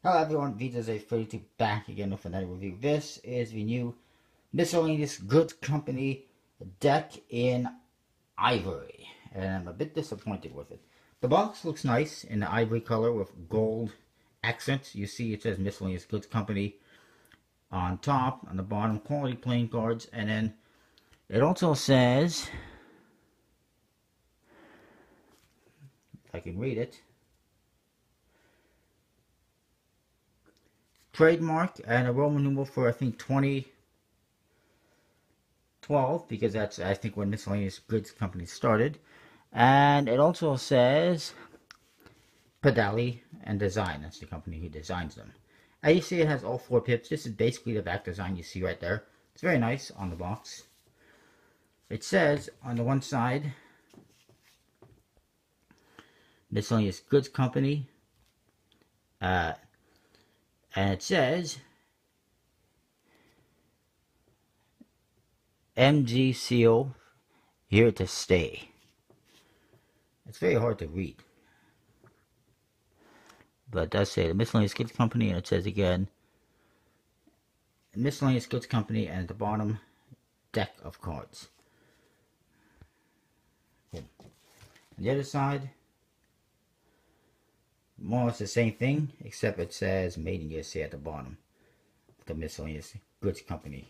Hello everyone, Vita's A32 back again with another review. This is the new miscellaneous goods company deck in Ivory, and I'm a bit disappointed with it. The box looks nice in the ivory color with gold accents. You see it says miscellaneous goods company on top, on the bottom, quality playing cards, and then it also says, if I can read it, trademark and a Roman numeral for I think 2012, because that's I think when miscellaneous goods company started. And it also says Pedali and Design. That's the company who designs them. As you see, it has all 4 pips. This is basically the back design you see right there. It's very nice on the box. It says on the one side, miscellaneous goods company, and it says MGCO, here to stay. It's very hard to read, but it does say the miscellaneous goods company, and it says again miscellaneous goods company, and at the bottom, deck of cards. On the other side, more or less the same thing, except it says made in USA at the bottom. The miscellaneous goods company.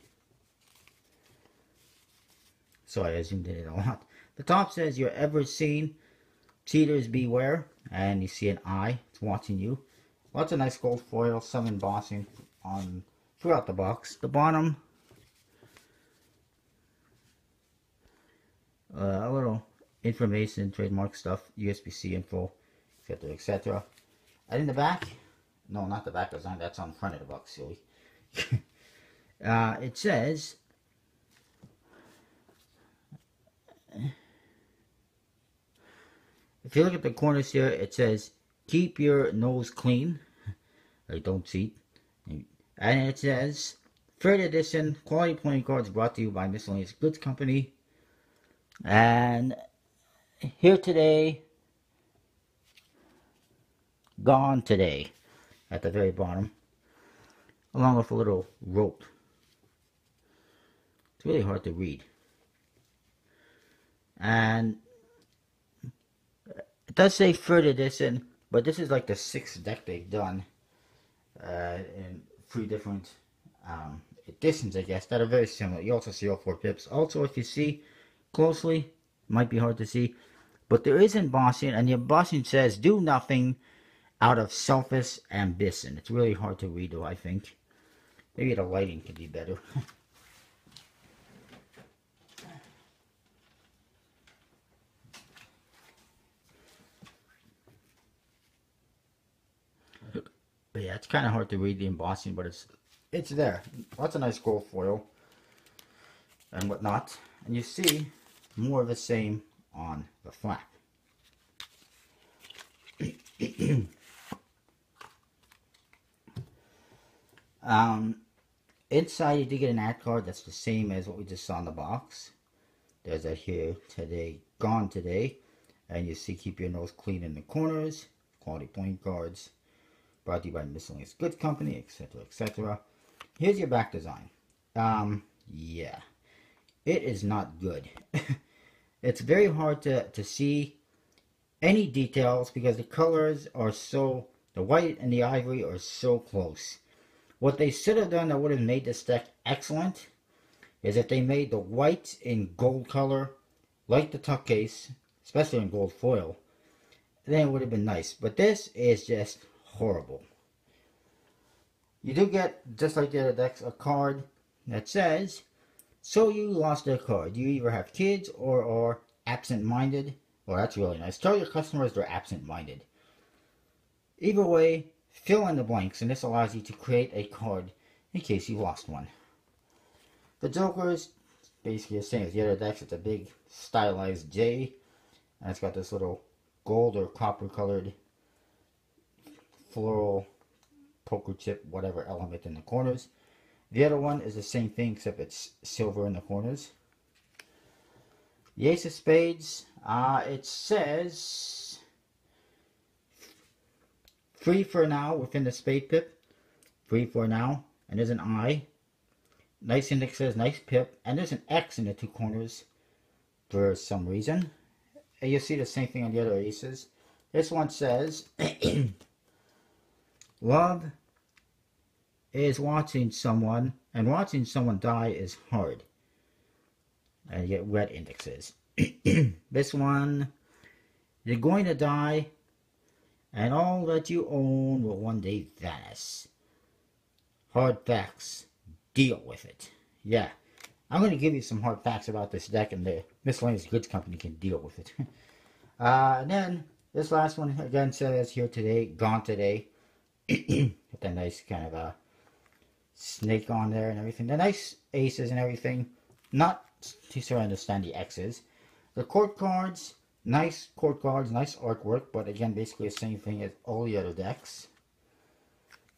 Sorry, I zoomed in a lot. The top says you're ever seen, cheaters beware, and you see an eye, it's watching you. Lots of nice gold foil, some embossing on throughout the box. The bottom, a little information, trademark stuff, USB-C info, etc., etc. And in the back, no, not the back design, that's on the front of the box, silly. It says, if you look at the corners here, it says, keep your nose clean. Like, don't cheat. And it says, third edition, quality playing cards brought to you by Miscellaneous Goods Company. And here today, gone today, at the very bottom, along with a little rope. It's really hard to read. And it does say third edition, but this is like the 6th deck they've done in 3 different editions, I guess, that are very similar. You also see all 4 pips. Also, if you see closely, it might be hard to see, but there is embossing, and the embossing says, do nothing out of selfish ambition. It's really hard to read, though, I think. Maybe the lighting could be better. But yeah, it's kind of hard to read the embossing, but it's there. Lots of nice gold foil and whatnot. And you see more of the same on the flap. Inside you do get an ad card that's the same as what we just saw in the box. There's a here today, gone today. And you see keep your nose clean in the corners. Quality playing cards. Brought to you by Miscellaneous Goods Company, etc., etc. Here's your back design. Yeah. It is not good. It's very hard to see any details because the colors are so, the white and the ivory are so close. What they should have done that would have made this deck excellent is if they made the white in gold color, like the tuck case, especially in gold foil, then it would have been nice. But this is just horrible. You do get, just like the other decks, a card that says, so you lost a card. You either have kids or are absent-minded. Well, that's really nice. Tell your customers they're absent-minded. Either way, fill in the blanks, and this allows you to create a card in case you lost one. The Joker is basically the same as the other decks. It's a big stylized J, and it's got this little gold or copper colored floral poker chip whatever element in the corners. The other one is the same thing except it's silver in the corners. The Ace of Spades, it says free for now within the spade pip. Free for now. And there's an I. Nice indexes, nice pip. And there's an X in the two corners for some reason. And you'll see the same thing on the other aces. This one says, love is watching someone, and watching someone die is hard. And you get red indexes. This one, you're going to die, and all that you own will one day vanish. Hard facts. Deal with it. Yeah. I'm going to give you some hard facts about this deck, and the Miscellaneous Goods Company can deal with it. And then, this last one again says here today, gone today. With that nice kind of a snake on there and everything. The nice aces and everything. Not too sure I understand the X's. The court cards, nice court cards, nice artwork, but again, basically the same thing as all the other decks.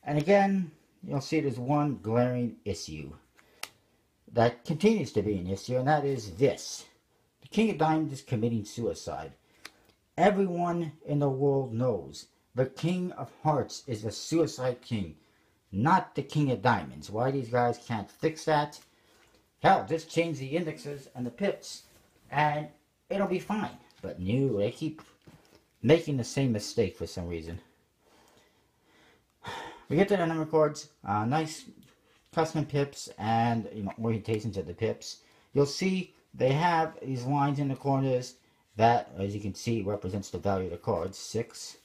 And again, you'll see there's one glaring issue that continues to be an issue, and that is this. The King of Diamonds is committing suicide. Everyone in the world knows the King of Hearts is the suicide king, not the King of Diamonds. Why these guys can't fix that? Hell, just change the indexes and the pips, and it'll be fine. But no, they keep making the same mistake for some reason. We get to the number cards. Nice custom pips and orientations of the pips. You'll see they have these lines in the corners that, as you can see, represents the value of the cards. 6,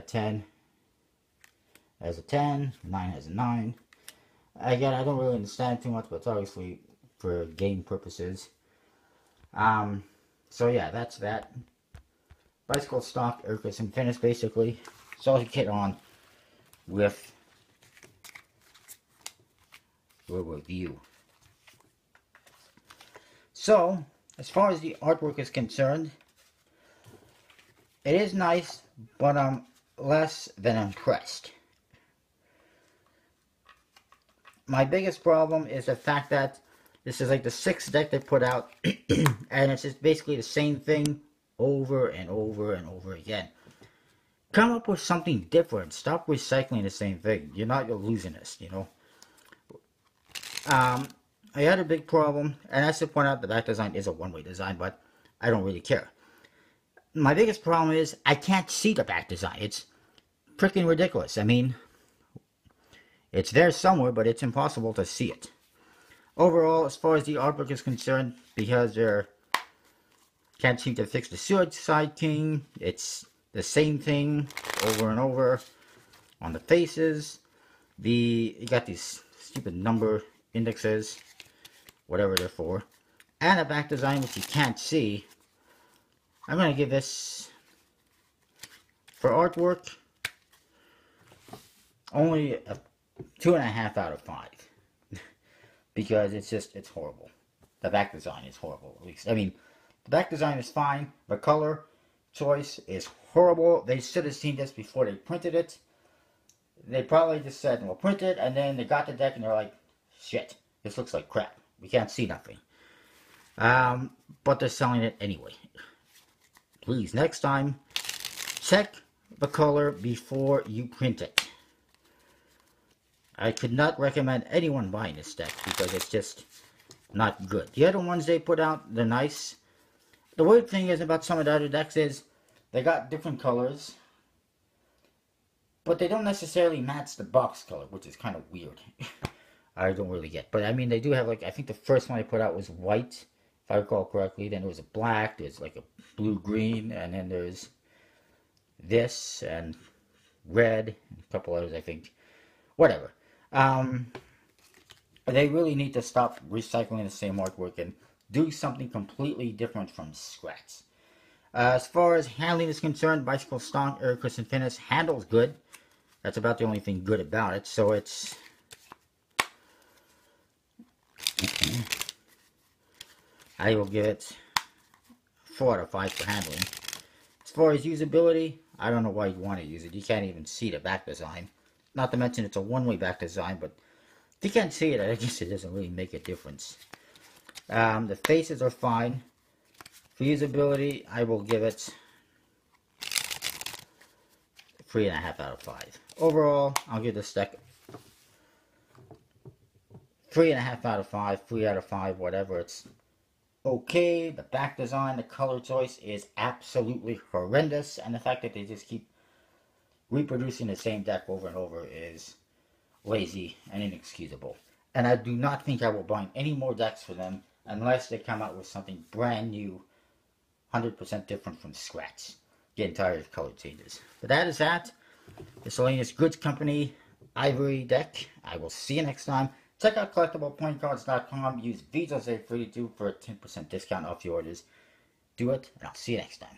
10 has a 10, 9 has a 9. Again, I don't really understand too much, but it's obviously for game purposes. So yeah, that's that. Bicycle stock, Urkus, and finish basically. So I'll get on with the review. So, as far as the artwork is concerned, it is nice, but I'm less than impressed. My biggest problem is the fact that this is like the 6th deck they put out, and it's just basically the same thing over and over and over again. Come up with something different. Stop recycling the same thing. You're losing this, I had a big problem, and I should point out the back design is a one-way design, but I don't really care. My biggest problem is I can't see the back design. It's freaking ridiculous. I mean, it's there somewhere, but it's impossible to see it. Overall, as far as the artwork is concerned, because they can't seem to fix the Suicide King, it's the same thing over and over on the faces. You got these stupid number indexes, whatever they're for, and a back design which you can't see. I'm going to give this, for artwork, only a 2.5 out of 5. Because it's horrible. The back design is horrible, at least. I mean, the back design is fine. The color choice is horrible. They should have seen this before they printed it. They probably just said, we'll print it, and then they got the deck and they're like, shit, this looks like crap. We can't see nothing. But they're selling it anyway. Please, next time, check the color before you print it. I could not recommend anyone buying this deck because it's just not good. The other ones they put out, they're nice. The weird thing is about some of the other decks is they got different colors, but they don't necessarily match the box color, which is kind of weird. I don't really get. But I mean, they do have, like, I think the first one they put out was white, if I recall correctly. Then there was a black, there's like a blue-green, and then there's this, and red, and a couple others, I think. Whatever. They really need to stop recycling the same artwork and do something completely different from scratch. As far as handling is concerned, Bicycle Stock, Urkus, and Finish handles good. That's about the only thing good about it. So it's... I will give it 4 out of 5 for handling. As far as usability, I don't know why you want to use it. You can't even see the back design. Not to mention it's a one-way back design, but if you can't see it, I guess it doesn't really make a difference. The faces are fine. For usability, I will give it 3.5 out of 5. Overall, I'll give this deck 3.5 out of 5, 3 out of 5, whatever. It's okay. The back design, the color choice is absolutely horrendous, and the fact that they just keep reproducing the same deck over and over is lazy and inexcusable. And I do not think I will buy any more decks for them unless they come out with something brand new, 100% different from scratch. Getting tired of color changes. But that is that. Miscellaneous Goods Company Ivory deck. I will see you next time. Check out collectiblepointcards.com. Use VisaSafe32 for a 10% discount off your orders. Do it, and I'll see you next time.